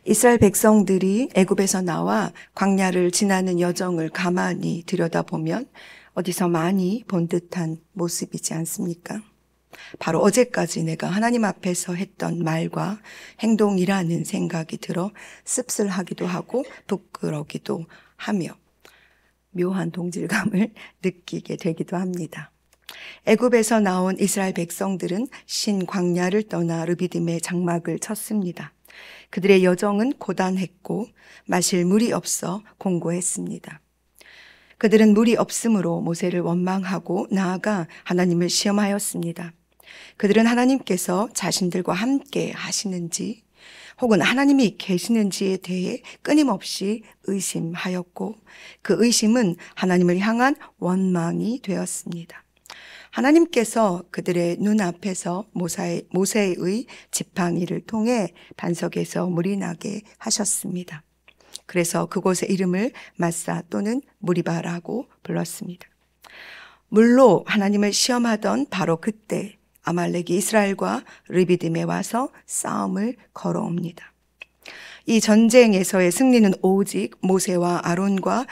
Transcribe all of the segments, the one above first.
이스라엘 백성들이 애굽에서 나와 광야를 지나는 여정을 가만히 들여다보면 어디서 많이 본 듯한 모습이지 않습니까? 바로 어제까지 내가 하나님 앞에서 했던 말과 행동이라는 생각이 들어 씁쓸하기도 하고 부끄러기도 하며 묘한 동질감을 느끼게 되기도 합니다. 애굽에서 나온 이스라엘 백성들은 신광야를 떠나 르비딤의 장막을 쳤습니다. 그들의 여정은 고단했고 마실 물이 없어 공고했습니다. 그들은 물이 없으므로 모세를 원망하고 나아가 하나님을 시험하였습니다. 그들은 하나님께서 자신들과 함께 하시는지 혹은 하나님이 계시는지에 대해 끊임없이 의심하였고 그 의심은 하나님을 향한 원망이 되었습니다. 하나님께서 그들의 눈앞에서 모세의 지팡이를 통해 반석에서 물이 나게 하셨습니다. 그래서 그곳의 이름을 마사 또는 무리바라고 불렀습니다. 물로 하나님을 시험하던 바로 그때 아말렉이 이스라엘과 르비딤에 와서 싸움을 걸어옵니다. 이 전쟁에서의 승리는 오직 모세와 아론과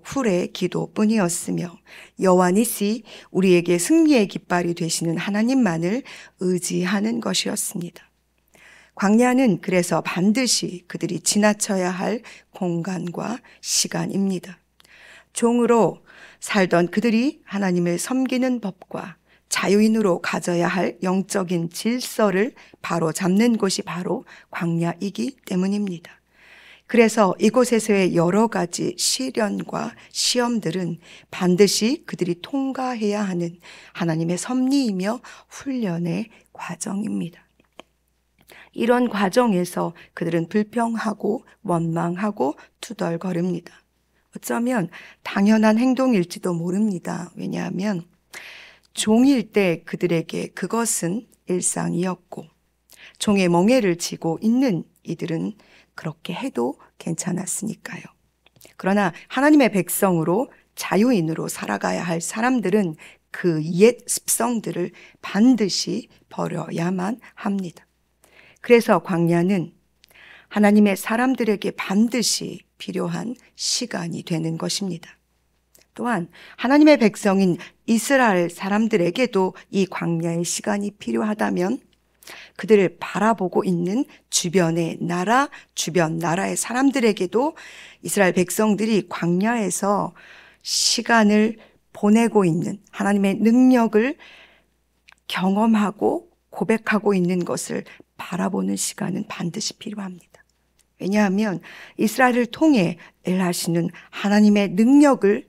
훌의 기도뿐이었으며 여호와 니시 우리에게 승리의 깃발이 되시는 하나님만을 의지하는 것이었습니다. 광야는 그래서 반드시 그들이 지나쳐야 할 공간과 시간입니다. 종으로 살던 그들이 하나님을 섬기는 법과 자유인으로 가져야 할 영적인 질서를 바로 잡는 곳이 바로 광야이기 때문입니다. 그래서 이곳에서의 여러 가지 시련과 시험들은 반드시 그들이 통과해야 하는 하나님의 섭리이며 훈련의 과정입니다. 이런 과정에서 그들은 불평하고 원망하고 투덜거립니다. 어쩌면 당연한 행동일지도 모릅니다. 왜냐하면 종일 때 그들에게 그것은 일상이었고 종의 멍에를 지고 있는 이들은 그렇게 해도 괜찮았으니까요. 그러나 하나님의 백성으로 자유인으로 살아가야 할 사람들은 그 옛 습성들을 반드시 버려야만 합니다. 그래서 광야는 하나님의 사람들에게 반드시 필요한 시간이 되는 것입니다. 또한 하나님의 백성인 이스라엘 사람들에게도 이 광야의 시간이 필요하다면 그들을 바라보고 있는 주변의 나라, 주변 나라의 사람들에게도 이스라엘 백성들이 광야에서 시간을 보내고 있는 하나님의 능력을 경험하고 고백하고 있는 것을 바라보는 시간은 반드시 필요합니다. 왜냐하면 이스라엘을 통해 일하시는 하나님의 능력을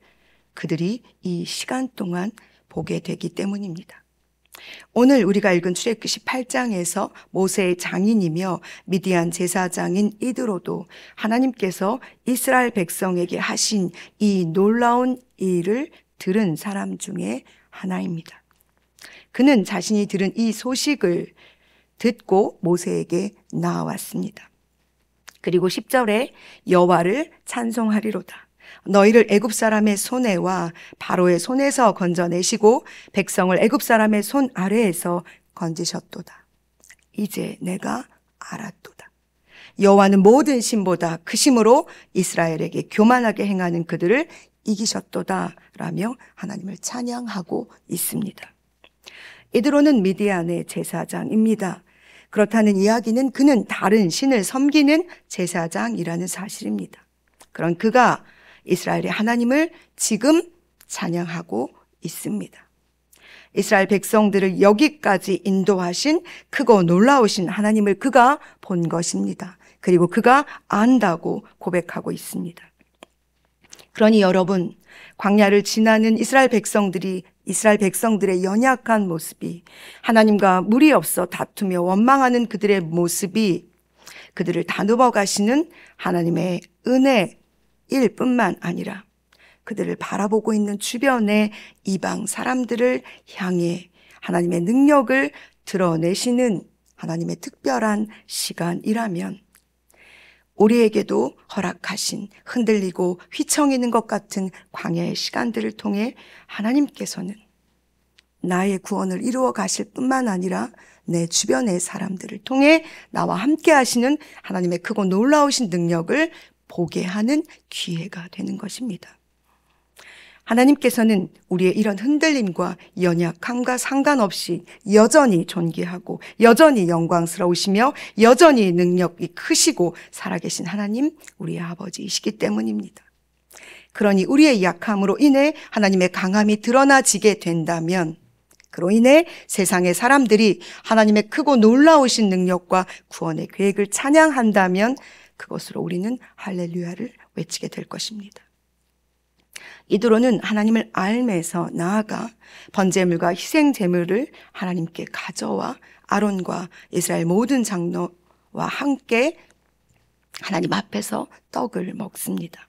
그들이 이 시간 동안 보게 되기 때문입니다. 오늘 우리가 읽은 출애굽기 18장에서 모세의 장인이며 미디안 제사장인 이드로도 하나님께서 이스라엘 백성에게 하신 이 놀라운 일을 들은 사람 중에 하나입니다. 그는 자신이 들은 이 소식을 듣고 모세에게 나아왔습니다. 그리고 10절에 여호와를 찬송하리로다. 너희를 애굽 사람의 손에와 바로의 손에서 건져내시고 백성을 애굽 사람의 손 아래에서 건지셨도다. 이제 내가 알았도다. 여호와는 모든 신보다 크심으로 이스라엘에게 교만하게 행하는 그들을 이기셨도다 라며 하나님을 찬양하고 있습니다. 이드로는 미디안의 제사장입니다. 그렇다는 이야기는 그는 다른 신을 섬기는 제사장이라는 사실입니다. 그런 그가 이스라엘의 하나님을 지금 찬양하고 있습니다. 이스라엘 백성들을 여기까지 인도하신 크고 놀라우신 하나님을 그가 본 것입니다. 그리고 그가 안다고 고백하고 있습니다. 그러니 여러분, 광야를 지나는 이스라엘 백성들의 연약한 모습이 하나님과 물이 없어 다투며 원망하는 그들의 모습이 그들을 다듬어 가시는 하나님의 은혜일 뿐만 아니라 그들을 바라보고 있는 주변의 이방 사람들을 향해 하나님의 능력을 드러내시는 하나님의 특별한 시간이라면 우리에게도 허락하신 흔들리고 휘청이는 것 같은 광야의 시간들을 통해 하나님께서는 나의 구원을 이루어 가실 뿐만 아니라 내 주변의 사람들을 통해 나와 함께 하시는 하나님의 크고 놀라우신 능력을 보게 하는 기회가 되는 것입니다. 하나님께서는 우리의 이런 흔들림과 연약함과 상관없이 여전히 존귀하고 여전히 영광스러우시며 여전히 능력이 크시고 살아계신 하나님, 우리의 아버지이시기 때문입니다. 그러니 우리의 약함으로 인해 하나님의 강함이 드러나지게 된다면, 그로 인해 세상의 사람들이 하나님의 크고 놀라우신 능력과 구원의 계획을 찬양한다면 그것으로 우리는 할렐루야를 외치게 될 것입니다. 이드로는 하나님을 알면서 나아가 번제물과 희생제물을 하나님께 가져와 아론과 이스라엘 모든 장로와 함께 하나님 앞에서 떡을 먹습니다.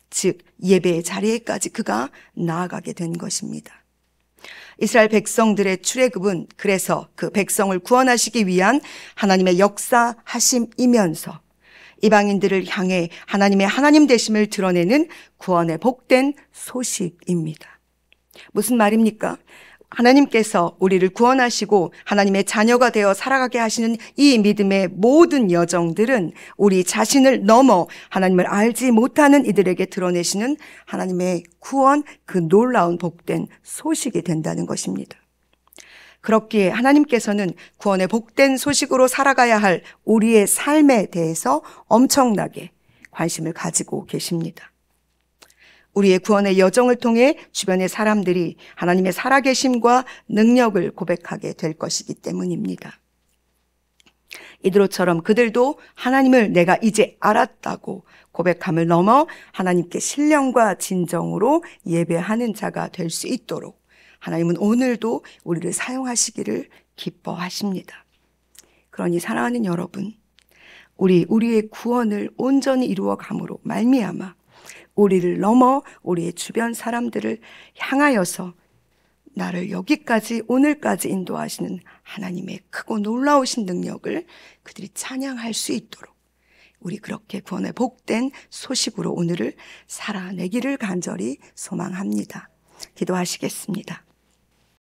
즉 예배의 자리에까지 그가 나아가게 된 것입니다. 이스라엘 백성들의 출애굽은 그래서 그 백성을 구원하시기 위한 하나님의 역사하심이면서 이방인들을 향해 하나님의 하나님 되심을 드러내는 구원의 복된 소식입니다. 무슨 말입니까? 하나님께서 우리를 구원하시고 하나님의 자녀가 되어 살아가게 하시는 이 믿음의 모든 여정들은 우리 자신을 넘어 하나님을 알지 못하는 이들에게 드러내시는 하나님의 구원, 그 놀라운 복된 소식이 된다는 것입니다. 그렇기에 하나님께서는 구원의 복된 소식으로 살아가야 할 우리의 삶에 대해서 엄청나게 관심을 가지고 계십니다. 우리의 구원의 여정을 통해 주변의 사람들이 하나님의 살아계심과 능력을 고백하게 될 것이기 때문입니다. 이드로처럼 그들도 하나님을 내가 이제 알았다고 고백함을 넘어 하나님께 신령과 진정으로 예배하는 자가 될 수 있도록 하나님은 오늘도 우리를 사용하시기를 기뻐하십니다. 그러니 사랑하는 여러분, 우리의 구원을 온전히 이루어감으로 말미암아 우리를 넘어 우리의 주변 사람들을 향하여서 나를 여기까지 오늘까지 인도하시는 하나님의 크고 놀라우신 능력을 그들이 찬양할 수 있도록 우리 그렇게 구원의 복된 소식으로 오늘을 살아내기를 간절히 소망합니다. 기도하시겠습니다.